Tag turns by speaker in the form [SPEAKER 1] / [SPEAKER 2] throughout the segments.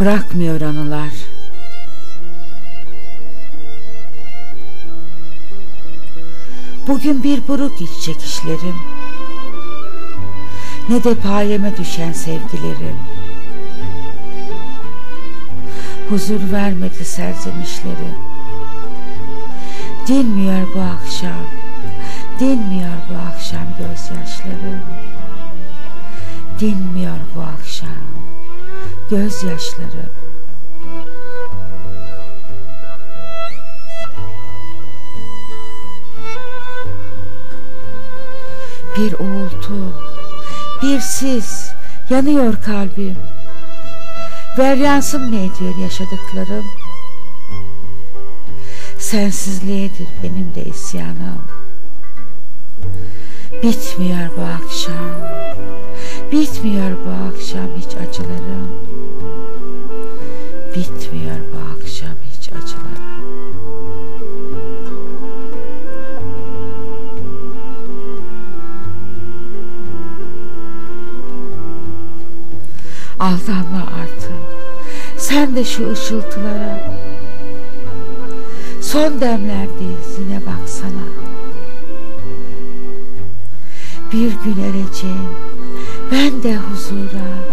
[SPEAKER 1] Bırakmıyor anılar. Bugün bir buruk iç çekişlerim, ne de payeme düşen sevgilerim. Huzur vermedi serzenişlerim. Dinmiyor bu akşam, dinmiyor bu akşam gözyaşlarım. Dinmiyor bu akşam gözyaşlarım. Bir uğultu, bir sis, yanıyor kalbim. Ver yansın mı ediyor yaşadıklarım? Sensizliğedir benim de isyanım. Bitmiyor bu akşam, bitmiyor bu akşam hiç acılarım. Bitmiyor bu akşam hiç acılarım. Aldanma artık sen de şu ışıltılara. Son demlerdeyiz yine baksana. Bir gün ereceğim ben de huzura.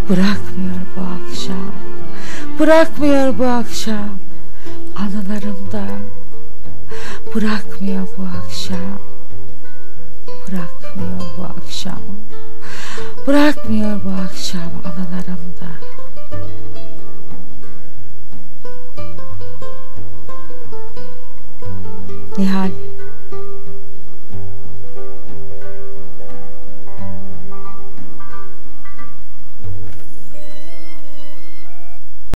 [SPEAKER 1] Bırakmıyor bu akşam, bırakmıyor bu akşam anılarımda. Bırakmıyor bu akşam, bırakmıyor bu akşam. Bırakmıyor bu akşam anılarımda. Nihal.